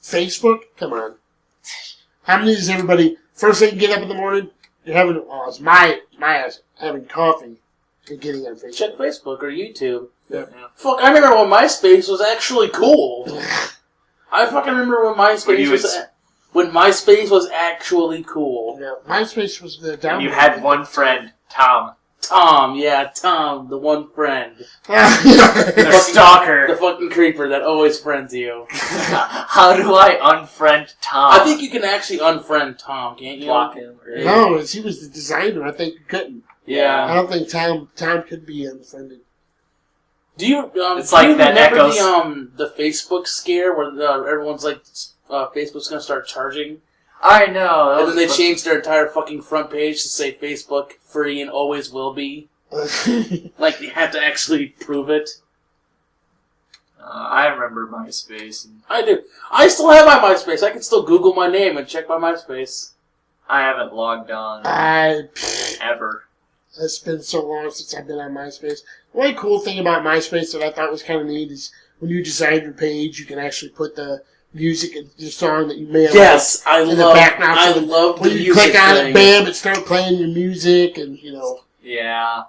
Facebook? Come on. How many does everybody... First thing you get up in the morning, you're having... Oh, it's my ass having coffee and getting on Facebook. Check Facebook or YouTube. Yeah. Fuck, I remember when MySpace was actually cool. I fucking remember when MySpace was actually cool. Yeah, MySpace was the download. You had one friend, Tom. Tom, the one friend. The stalker. The fucking creeper that always friends you. How do I unfriend Tom? I think you can actually unfriend Tom, can't you? Block him. Or No, he was the designer. I think you couldn't. Yeah. I don't think Tom could be unfriended. Do you? It's like you that remember Echoes. the Facebook scare where everyone's like, Facebook's gonna start charging? I know. And then they changed their entire fucking front page to say Facebook free and always will be. Like you have to actually prove it. I remember MySpace. And I do. I still have my MySpace. I can still Google my name and check my MySpace. I haven't logged on ever. It's been so long since I've been on MySpace. One cool thing about MySpace that I thought was kind of neat is when you design your page, you can actually put the music and the song that you may have in the background. I love the when you music click on thing. it, bam, it starts playing your music, and Yeah.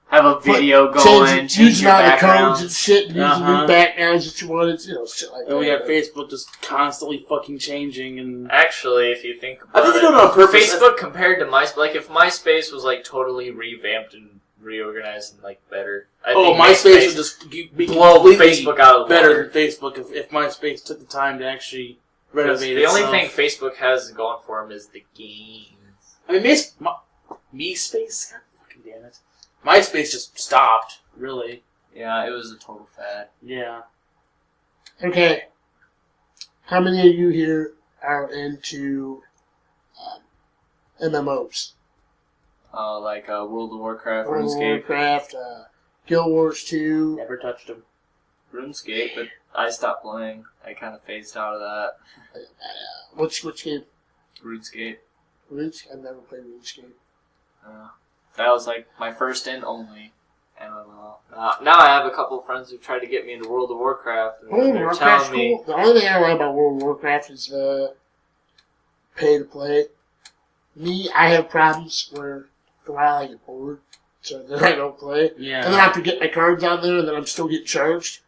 Have a video going, change using your all the codes backgrounds. and shit, using new backgrounds that you wanted, shit like that. And we have Facebook just constantly fucking changing and... Actually, if you think I about think they do it on purpose. Facebook compared to MySpace, like if MySpace was like totally revamped and reorganized and like better. I think MySpace would just be blow Facebook out of the better water. than Facebook if MySpace took the time to actually renovate The itself. only thing Facebook has going for them is the games. I mean, MySpace? God fucking damn it. MySpace just stopped, really. Yeah, it was a total fad. Yeah. Okay. How many of you here are into MMOs? Like World of Warcraft, World of RuneScape. Warcraft, Guild Wars 2. Never touched them. RuneScape, but I stopped playing. I kind of phased out of that. Which game? RuneScape. RuneScape? I've never played RuneScape. That was like my first and only MMO. Now I have a couple of friends who tried to get me into World of Warcraft. And World of they're Warcraft's telling me, cool. The only thing I like about World of Warcraft is pay to play. Me, I have problems where a while I get bored, so then I don't play. Yeah. And then I have to get my cards on there, and then I'm still getting charged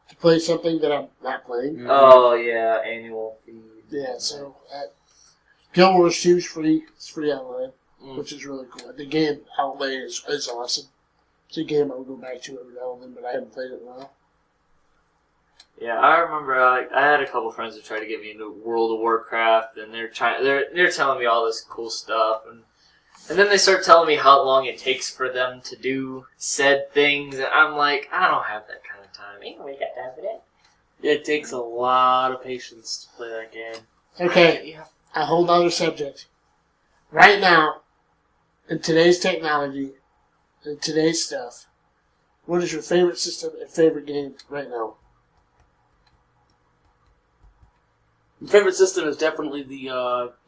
to play something that I'm not playing. Mm-hmm. oh yeah, annual fee. Yeah, so Guild Wars 2 is free. It's free online, which is really cool. The game outlay is awesome. It's a game I would go back to every now and then, but I haven't played it in a while. Yeah, I remember I had a couple friends who tried to get me into World of Warcraft, and they're telling me all this cool stuff, and then they start telling me how long it takes for them to do said things, and I'm like, I don't have that kind of time. Ain't we got time for that? It takes a lot of patience to play that game. Okay, a whole other subject. Right now, in today's technology, in today's stuff, what is your favorite system and favorite game right now? My favorite system is definitely the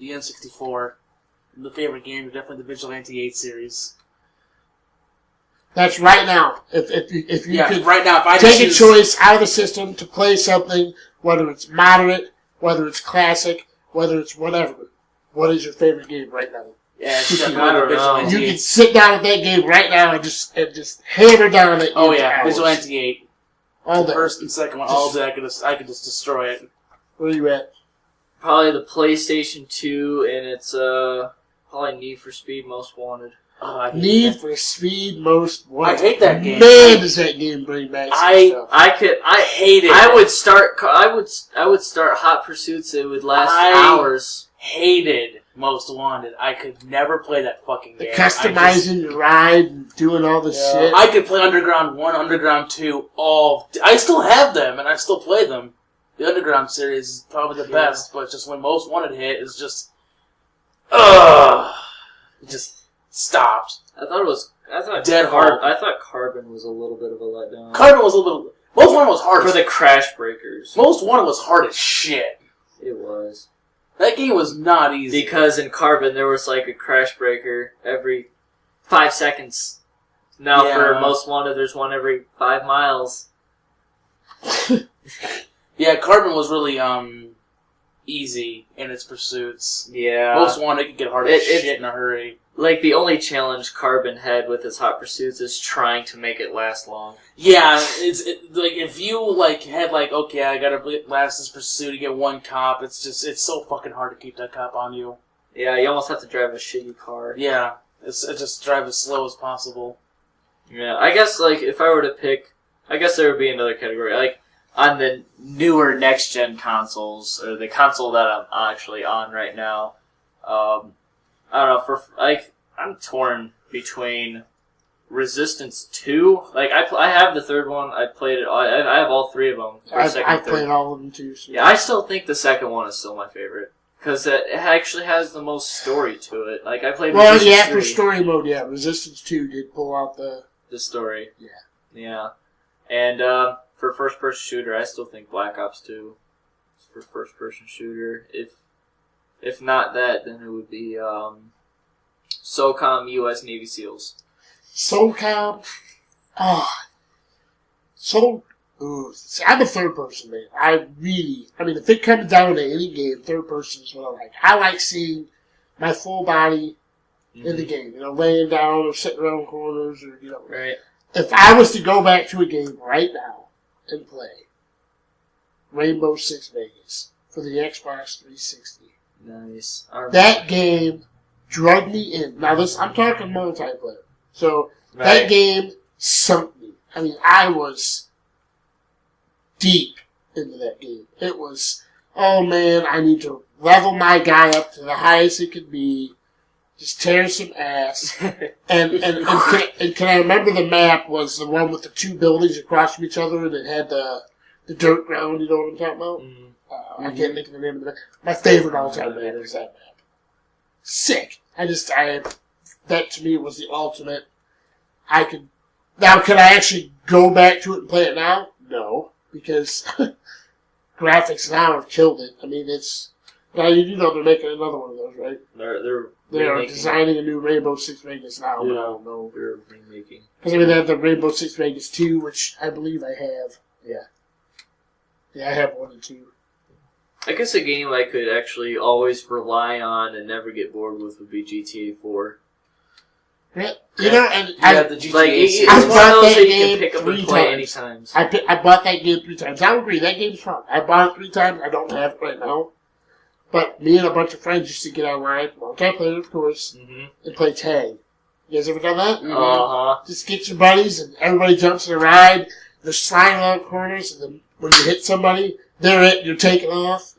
N64. The favorite game is definitely the Vigilante 8 series. That's right now. If you could right now, if I take a choice out of the system to play something, whether it's moderate, whether it's classic, whether it's whatever, what is your favorite game right now? Yeah, it's definitely the Vigilante 8. You can sit down with that game right now and just hammer down it. Oh yeah, Vigilante 8. All day. The first and second one, all day. I could just destroy it. Where are you at? Probably the PlayStation 2, and it's probably Need for Speed Most Wanted. Oh, Need for Speed Most Wanted. I hate that game. Man, does that game bring back some stuff. I hate it. I would start Hot Pursuits. It would last hours. Hated Most Wanted. I could never play that fucking game. Customizing your ride and doing all this shit. I could play Underground 1, Underground 2, I still have them, and I still play them. The Underground series is probably the best, but just when Most Wanted hit, it's just... It just stopped. I thought Dead hard. I thought Carbon was a little bit of a letdown. Carbon was a little... Most Wanted was hard for the Crash Breakers. Most Wanted was hard as shit. It was. That game was not easy. Because in Carbon, there was like a Crash Breaker every 5 seconds. Now for Most Wanted, there's one every 5 miles. Yeah, Carbon was really, easy in its pursuits. Yeah. Most wanted could get hard as shit in a hurry. Like, the only challenge Carbon had with his Hot Pursuits is trying to make it last long. Yeah, like, if you, like, had, like, okay, I gotta last this pursuit to get one cop, it's so fucking hard to keep that cop on you. Yeah, you almost have to drive a shitty car. Yeah, it's just drive as slow as possible. Yeah, I guess, like, if I were to pick, I guess there would be another category. Like, on the newer next-gen consoles, or the console that I'm actually on right now, I don't know, I'm torn between Resistance 2. Like, I have the third one, I played it, I have all three of them. I've played all of them too. So. Yeah, I still think the second one is still my favorite. Because it actually has the most story to it. Like, I played Resistance 3. For story mode, yeah, Resistance 2 did pull out the story. Yeah. Yeah. And, for first-person shooter, I still think Black Ops 2 is for first-person shooter. If not that, then it would be SOCOM U.S. Navy SEALs. SOCOM? See, I'm a third person, man. If it comes down to any game, third person is what I like. I like seeing my full body in the game. Laying down or sitting around corners or, Right. If I was to go back to a game right now and play Rainbow Six Vegas for the Xbox 360. Nice. That game drug me in. Now I'm talking multiplayer. So Right. that game sunk me. I was deep into that game. It was, oh man, I need to level my guy up to the highest it could be. Just tear some ass. and can I remember the map was the one with the two buildings across from each other and it had the dirt ground, you know what I'm talking about? Mm-hmm. I can't think of the name of the map. My favorite all-time map is that map. Sick. That to me was the ultimate. Now, can I actually go back to it and play it now? No. Because graphics now have killed it. It's, now they're making another one of those, right? They are designing a new Rainbow Six Vegas now. Yeah, but I don't know. They're remaking. Because they have the Rainbow Six Vegas 2, which I believe I have. Yeah. Yeah, I have 1 and 2. I guess a game I could actually always rely on and never get bored with would be GTA 4. Yeah. The GTA series. It's one of those that you game can pick up 3 and play times. anytime. I bought that game 3 times. I agree, that game's fun. I bought it 3 times. I don't have it right now. But me and a bunch of friends used to get online, multiplayer of course, and play tag. You guys ever done that? Mm-hmm. Uh-huh. Just get your buddies and everybody jumps in a ride. They're sliding around corners, and then when you hit somebody, you're taking off,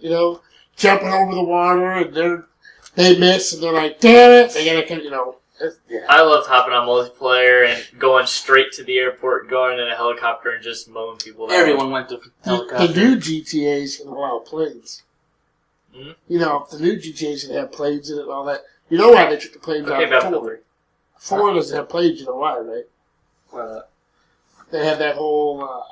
jumping over the water, and they miss, and they're like, damn it, they gotta come, yeah. I loved hopping on multiplayer and going straight to the airport, going in a helicopter and just mowing people down. Everyone went to helicopter. The new GTA's can allow planes. Mm-hmm. The new GTA's can have planes in it and all that. You know why they took the planes out of 4? 4 doesn't have planes, you know why, right? They had that whole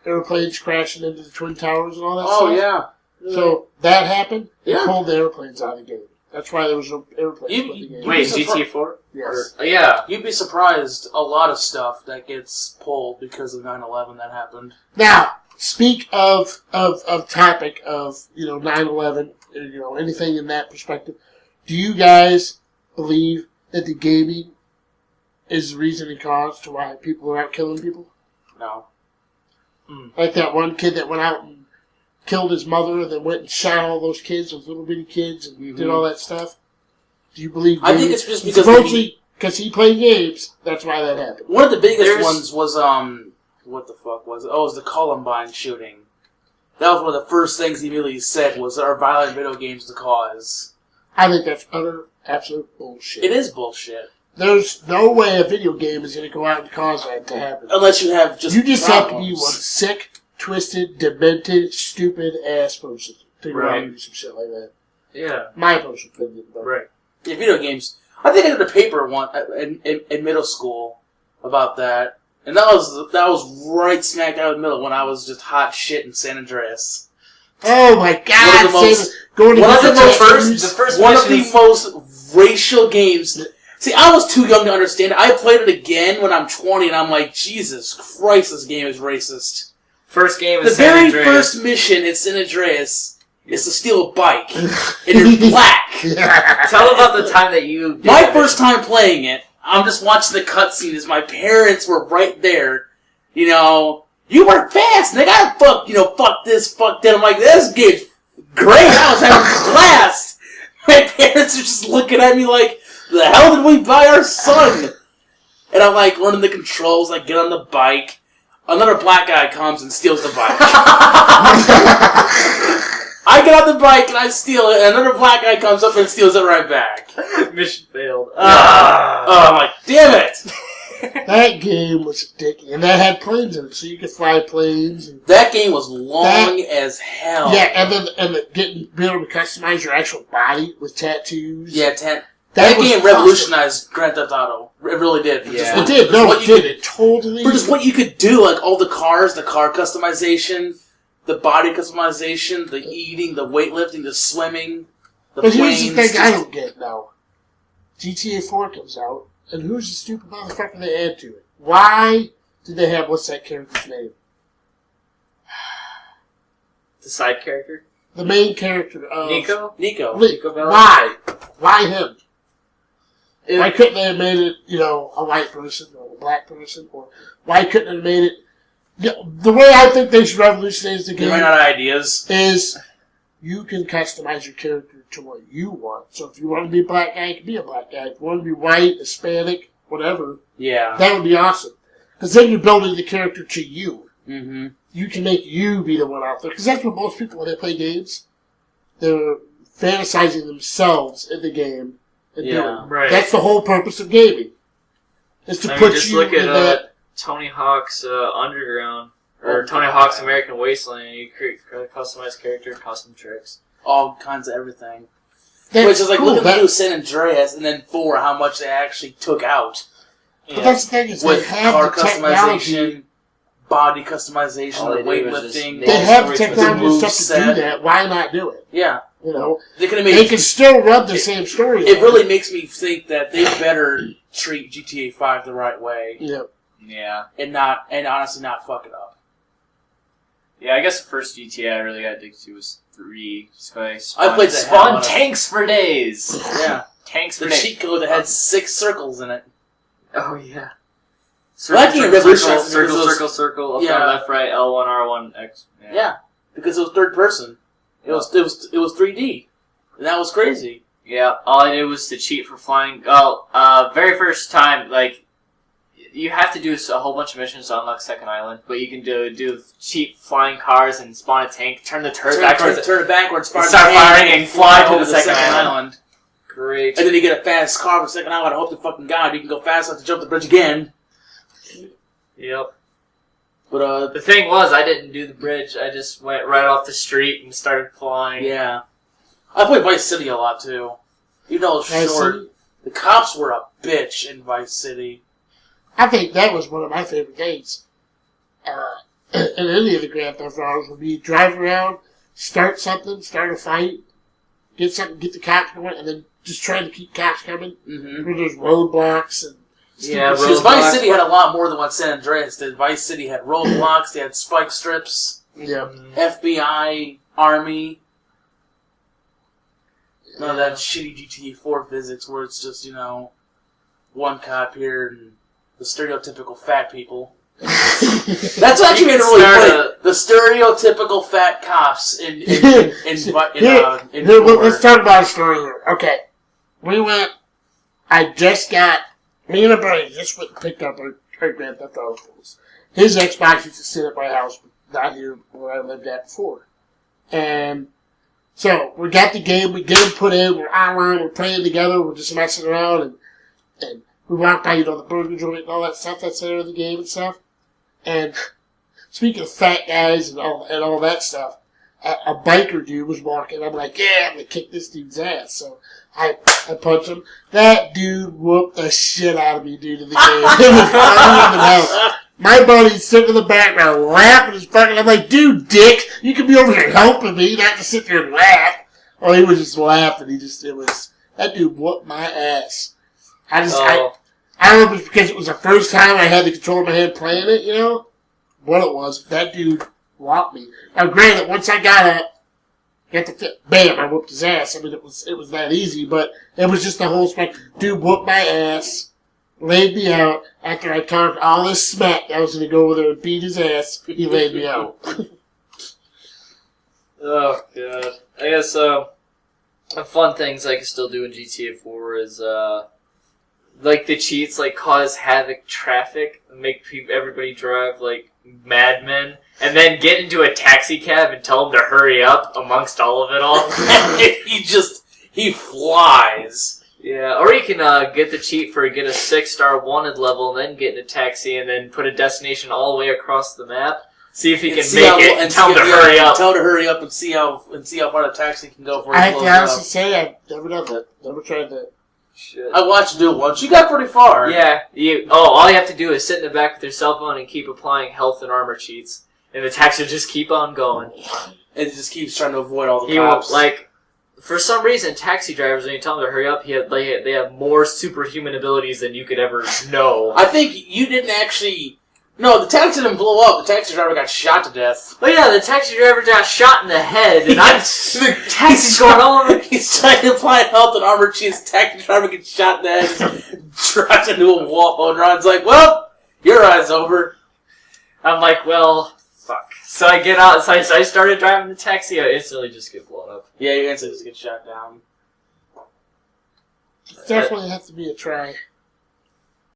airplanes crashing into the Twin Towers and all that stuff. Oh, yeah. So that happened. They Yeah. pulled the airplanes out of the game. That's why there was no airplanes in the game. Wait, GTA 4? Yes. Yeah. You'd be surprised a lot of stuff that gets pulled because of 9/11 that happened. Now, speak of topic of 9/11, anything in that perspective. Do you guys believe that the gaming is the reason and cause to why people are out killing people? No. Like that one kid that went out and killed his mother, and then went and shot all those kids, those little bitty kids, and did all that stuff. Do you believe? I think it's just because mostly because he played games. That's why that happened. One of the biggest ones was what the fuck was it? Oh, it was the Columbine shooting. That was one of the first things he really said was, "Are violent video games the cause?" I think that's utter, absolute bullshit. It is bullshit. There's no way a video game is going to go out and cause that to happen. Unless you have just problems. have to be one sick, twisted, demented, stupid ass person to go out and do some shit like that. Yeah. My personal opinion. But. Right. Yeah, video games. I think I did a paper in middle school about that, and that was right smack down in the middle when I was just hot shit in San Andreas. Oh my God! One of the most racial games. See, I was too young to understand it. I played it again when I'm 20, and I'm like, Jesus Christ, this game is racist. First game the is San very Andreas. first mission in San Andreas is to steal a bike, and you're black. Tell about the time that you did My first time playing it, I'm just watching the cutscene as my parents were right there. You know, you work fast, nigga. I fuck this, fuck that. I'm like, this game's great. I was having a blast. My parents are just looking at me like, the hell did we buy our son? And I'm like learning the controls, like get on the bike. Another black guy comes and steals the bike. I get on the bike and I steal it, and another black guy comes up and steals it right back. Mission failed. I'm like, damn it! That game was addicting, and that had planes in it, so you could fly planes. And that game was long as hell. Yeah, and being able to customize your actual body with tattoos. Yeah, that game revolutionized Grand Theft Auto. It really did. Yeah. It did. No, it did. It totally. For just what you could do, like all the cars, the car customization, the body customization, the eating, the weightlifting, the swimming, the planes. But here's the thing I don't get now. GTA 4 comes out, and who's the stupid motherfucker they add to it? Why did they have, what's that character's name? The side character? The main character. Nico. Why? Why him? Why couldn't they have made it, a white person or a black person? Or why couldn't they have made it... The way I think they should revolutionize the game... They ran out of ideas. ...is you can customize your character to what you want. So if you want to be a black guy, you can be a black guy. If you want to be white, Hispanic, whatever, that would be awesome. Because then you're building the character to you. Mm-hmm. You can make you be the one out there. Because that's what most people, when they play games, they're fantasizing themselves in the game. Right. That's the whole purpose of gaming. Is to put just you look in at Tony Hawk's Underground, or Tony Hawk's American Wasteland, and you create a customized character, custom tricks. All kinds of everything. That's Which is like, cool. look at the new San Andreas, and then 4, how much they actually took out. But that's the thing, is with they have car the technology. customization, body customization, the weightlifting. They have the technology and stuff to do that. Why not do it? Yeah. They can still run the same story. It really makes me think that they better treat GTA 5 the right way. Yeah. And honestly not fuck it up. Yeah, I guess the first GTA I really got addicted to was 3. I played the spawn tanks for days. Yeah. Tanks for the days. cheat code that had 6 circles in it. Oh, yeah. Circle, up, down, left, right, L1, R1, X. Yeah, because it was third person. It was 3D, and that was crazy. Yeah, all I did was to cheat for flying. Very first time, you have to do a whole bunch of missions to unlock Second Island, but you can do cheap flying cars and spawn a tank, turn the turret backwards, turn it backwards, start firing, and fly to the second island. Great. And then you get a fast car for the second island. I hope to fucking God you can go fast enough to jump the bridge again. Yep. But the thing was, I didn't do the bridge. I just went right off the street and started flying. Yeah. I played Vice City a lot too. Even though it was short, the cops were a bitch in Vice City. I think that was one of my favorite games. In any of the Grand Theft Autos would be drive around, start something, start a fight, get the cops going, and then just trying to keep cops coming. Mm-hmm. Where there's roadblocks and... Yeah, because Vice City had a lot more than what San Andreas did. Vice City had roadblocks, they had spike strips, FBI, Army. None of that shitty GTA 4 physics where it's just, one cop here and the stereotypical fat people. That's actually made it really funny. The stereotypical fat cops in let's talk about a story here. Okay. Me and a buddy just went and picked up our Grand Theft Auto tools. His Xbox used to sit at my house, not here where I lived at before. And so we got the game, we get it put in, we're online, we're playing together, we're just messing around, and we walked by, the burger joint and all that stuff that's there in the game and stuff. And speaking of fat guys and all that stuff, a biker dude was walking. I'm like, yeah, I'm gonna kick this dude's ass. So I punched him. That dude whooped the shit out of me, dude, in the game. It was unbelievable. My buddy's sitting in the background laughing his fucking. I'm like, dude, dick, you can be over here helping me, not just sit there and laugh. Oh, he was just laughing. That dude whooped my ass. I don't know if it's because it was the first time I had the control in my hand playing it, what it was. That dude whopped me. Now, granted, once I got up got the bam, I whooped his ass. I mean, it was that easy, but it was just the whole spec. Dude whooped my ass, laid me out. After I talked all this smack, I was going to go over there and beat his ass. He laid me out. Oh, God. I guess, fun things I can still do in GTA 4 is, like, the cheats, like, cause havoc traffic, make everybody drive, like, madmen, and then get into a taxi cab and tell them to hurry up amongst all of it all. he flies. Yeah, or you can get the cheat for get a 6-star wanted level and then get in a taxi and then put a destination all the way across the map. See if you can make it and tell him to hurry up. Tell him to hurry up and see how far the taxi can go for I have to honestly say I've never done that. Never tried that. Shit. I watched you do it once. You got pretty far. Yeah. All you have to do is sit in the back with your cell phone and keep applying health and armor cheats. And the taxi will just keep on going. It just keeps trying to avoid all the cops. For some reason, taxi drivers, when you tell them to hurry up, they have more superhuman abilities than you could ever know. I think you didn't actually... No, the taxi didn't blow up. The taxi driver got shot to death. Oh yeah, the taxi driver got shot in the head, and the taxi's going all over. He's trying to apply health and armor cheats. The taxi driver gets shot in the head, drives into a wall, and Ron's like, well, your ride's over. I'm like, well, fuck. So I get out, so I started driving the taxi, I instantly just get blown up. Yeah, you instantly just get shot down. Definitely have to be a try.